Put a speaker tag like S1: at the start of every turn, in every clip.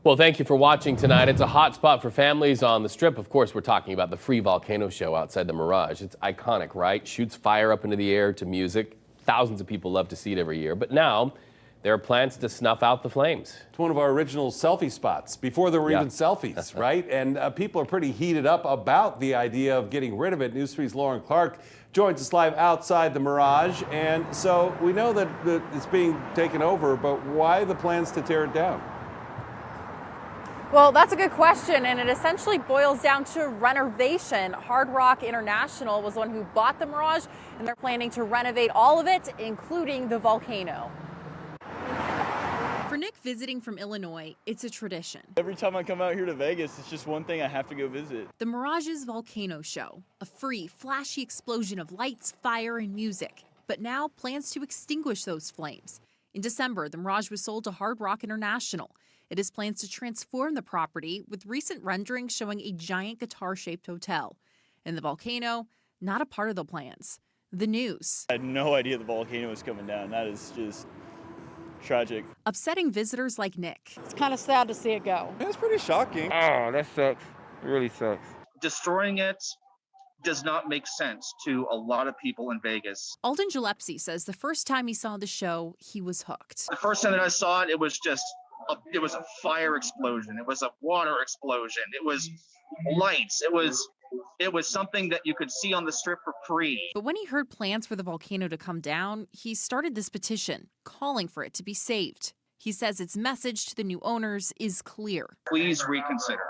S1: Well, thank you for watching tonight. It's a hot spot for families on the Strip. Of course, we're talking about the free volcano show outside the Mirage. It's iconic, right? Shoots fire up into the air to music. Thousands of people love to see it every year. But now there are plans to snuff out the flames.
S2: It's one of our original selfie spots before there were even selfies, right? And people are pretty heated up about the idea of getting rid of it. News 3's Lauren Clark joins us live outside the Mirage. And so we know that it's being taken over, but why the plans to tear it down?
S3: Well, that's a good question, and it essentially boils down to renovation. Hard Rock International was the one who bought the Mirage, and they're planning to renovate all of it, including the volcano.
S4: For Nick visiting from Illinois, it's a tradition.
S5: Every time I come out here to Vegas, it's just one thing I have to go visit.
S4: The Mirage's Volcano Show, a free, flashy explosion of lights, fire, and music. But now plans to extinguish those flames. In December, the Mirage was sold to Hard Rock International. It has plans to transform the property, with recent renderings showing a giant guitar-shaped hotel. And the volcano, not a part of the plans. The News.
S5: I had no idea the volcano was coming down. That is just tragic.
S4: Upsetting visitors like Nick.
S6: It's kind of sad to see it go.
S5: It's pretty shocking.
S7: Oh, that sucks. It really sucks.
S8: Destroying it does not make sense to a lot of people in Vegas.
S4: Alden Gillespie says the first time he saw the show, he was hooked.
S8: The first time that I saw it, it was a fire explosion. It was a water explosion. It was lights. It was something that you could see on the Strip for free.
S4: But when he heard plans for the volcano to come down, he started this petition calling for it to be saved. He says its message to the new owners is clear.
S8: Please reconsider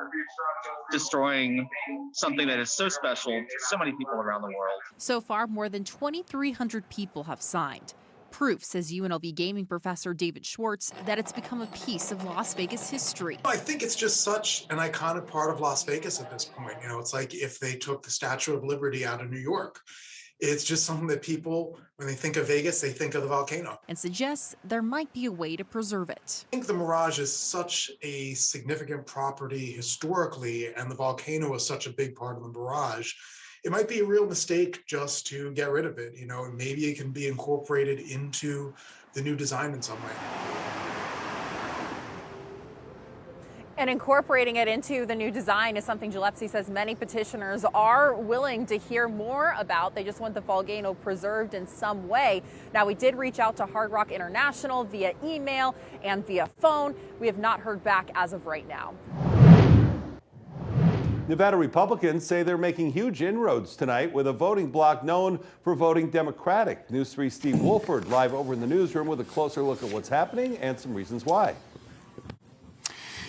S8: destroying something that is so special to so many people around the world.
S4: So far, more than 2,300 people have signed. Proof, says UNLV gaming professor David Schwartz, that it's become a piece of Las Vegas history.
S9: I think it's just such an iconic part of Las Vegas at this point. You know, it's like if they took the Statue of Liberty out of New York. It's just something that people, when they think of Vegas, they think of the volcano.
S4: And suggests there might be a way to preserve it.
S9: I think the Mirage is such a significant property historically, and the volcano is such a big part of the Mirage. It might be a real mistake just to get rid of it, you know, and maybe it can be incorporated into the new design in some way.
S3: And incorporating it into the new design is something Gillespie says many petitioners are willing to hear more about. They just want the volcano preserved in some way. Now, we did reach out to Hard Rock International via email and via phone. We have not heard back as of right now.
S2: Nevada Republicans say they're making huge inroads tonight with a voting bloc known for voting Democratic. News 3's Steve Wolford live over in the newsroom with a closer look at what's happening and some reasons why.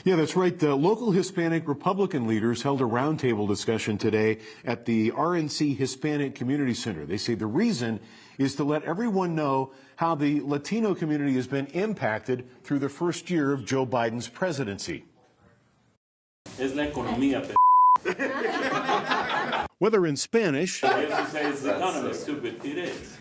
S10: Yeah, that's right. The local Hispanic Republican leaders held a roundtable discussion today at the RNC Hispanic Community Center. They say the reason is to let everyone know how the Latino community has been impacted through the first year of Joe Biden's presidency.
S11: Es la economía.
S10: Whether in Spanish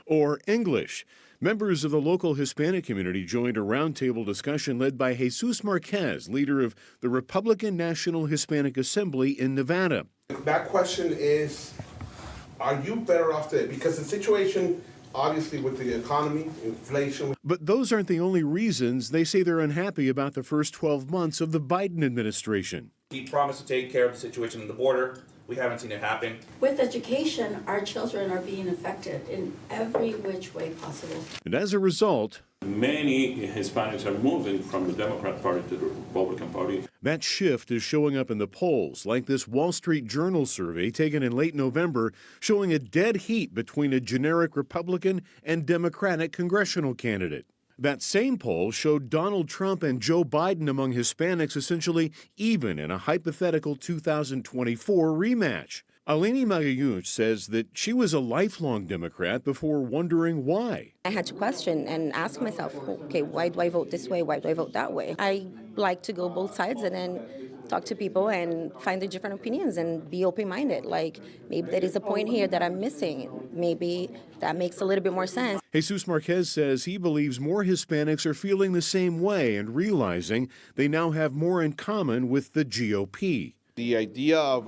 S10: or English, members of the local Hispanic community joined a roundtable discussion led by Jesus Marquez, leader of the Republican National Hispanic Assembly in Nevada.
S12: That question is, are you better off today? Because the situation, obviously, with the economy, inflation.
S10: But those aren't the only reasons. They say they're unhappy about the first 12 months of the Biden administration.
S13: He promised to take care of the situation in the border. We haven't seen it happen.
S14: With education, our children are being affected in every which way possible.
S10: And as a result,
S11: many Hispanics are moving from the Democrat Party to the Republican Party.
S10: That shift is showing up in the polls, like this Wall Street Journal survey taken in late November, showing a dead heat between a generic Republican and Democratic congressional candidate. That same poll showed Donald Trump and Joe Biden among Hispanics essentially even in a hypothetical 2024 rematch. Alini Magayuch says that she was a lifelong Democrat before wondering why.
S15: I had to question and ask myself, okay, why do I vote this way? Why do I vote that way? I like to go both sides and then talk to people and find the different opinions and be open-minded. Like, maybe there is a point here that I'm missing. Maybe that makes a little bit more sense.
S10: Jesus Marquez says he believes more Hispanics are feeling the same way and realizing they now have more in common with the GOP.
S12: The idea of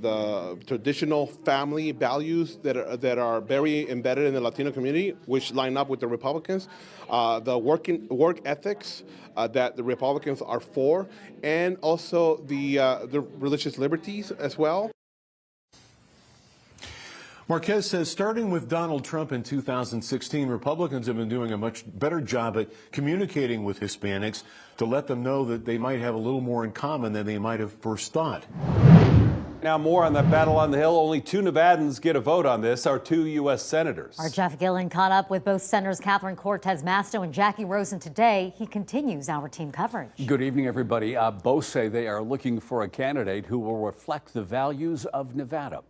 S12: the traditional family values that are very embedded in the Latino community, which line up with the Republicans, the work ethics that the Republicans are for, and also the religious liberties as well.
S10: Marquez says starting with Donald Trump in 2016, Republicans have been doing a much better job at communicating with Hispanics to let them know that they might have a little more in common than they might have first thought.
S2: Now more on that battle on the Hill. Only 2 Nevadans get a vote on this, our 2 U.S. senators.
S6: Our Jeff Gillen caught up with both Senators Cortez Masto and Jackie Rosen today. He continues our team coverage.
S16: Good evening, everybody. Both say they are looking for a candidate who will reflect the values of Nevada.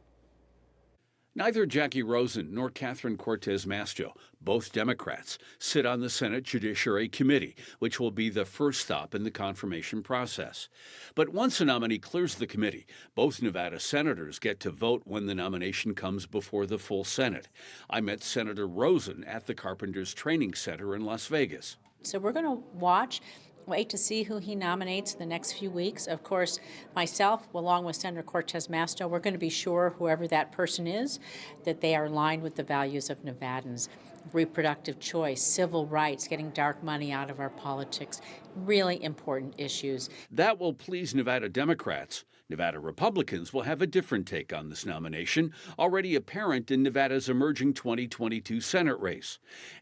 S17: Neither Jackie Rosen nor Cortez Masto, both Democrats, sit on the Senate Judiciary Committee, which will be the first stop in the confirmation process. But once a nominee clears the committee, both Nevada senators get to vote when the nomination comes before the full Senate. I met Senator Rosen at the Carpenters Training Center in Las Vegas.
S18: So we're going to wait to see who he nominates the next few weeks. Of course, myself, along with Senator Cortez Masto, we're going to be sure, whoever that person is, that they are aligned with the values of Nevadans. Reproductive choice, civil rights, getting dark money out of our politics, really important issues.
S17: That will please Nevada Democrats. Nevada Republicans will have a different take on this nomination, already apparent in Nevada's emerging 2022 Senate race.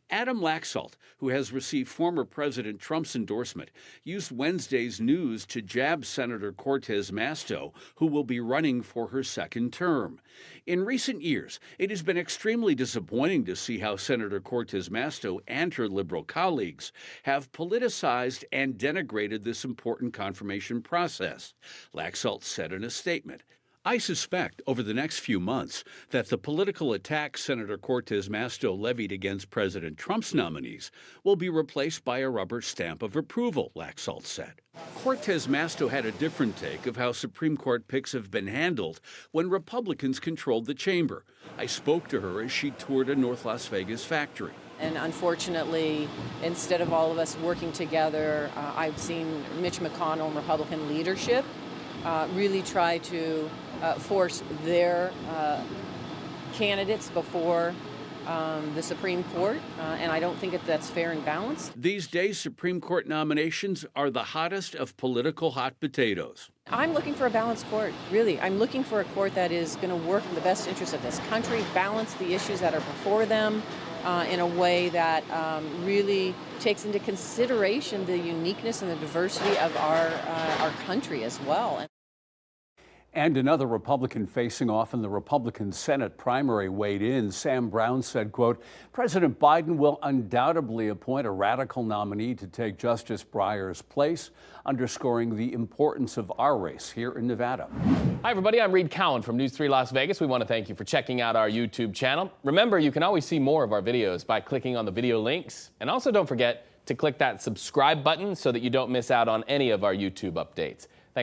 S17: Adam Laxalt, who has received former President Trump's endorsement, used Wednesday's news to jab Senator Cortez Masto, who will be running for her second term. In recent years, it has been extremely disappointing to see how Senator Cortez Masto and her liberal colleagues have politicized and denigrated this important confirmation process, Laxalt said in a statement. I suspect over the next few months that the political attack Senator Cortez Masto levied against President Trump's nominees will be replaced by a rubber stamp of approval, Laxalt said. Cortez Masto had a different take of how Supreme Court picks have been handled when Republicans controlled the chamber. I spoke to her as she toured a North Las Vegas factory.
S19: And unfortunately, instead of all of us working together, I've seen Mitch McConnell and Republican leadership really try to force their candidates before the Supreme Court, and I don't think that's fair and balanced.
S17: These days, Supreme Court nominations are the hottest of political hot potatoes.
S19: I'm looking for a balanced court, really. I'm looking for a court that is going to work in the best interest of this country, balance the issues that are before them in a way that really takes into consideration the uniqueness and the diversity of our country as well.
S16: And another Republican facing off in the Republican Senate primary weighed in. Sam Brown said, quote, President Biden will undoubtedly appoint a radical nominee to take Justice Breyer's place, underscoring the importance of our race here in Nevada.
S1: Hi, everybody. I'm Reed Cowan from News 3 Las Vegas. We want to thank you for checking out our YouTube channel. Remember, you can always see more of our videos by clicking on the video links. And also don't forget to click that subscribe button so that you don't miss out on any of our YouTube updates.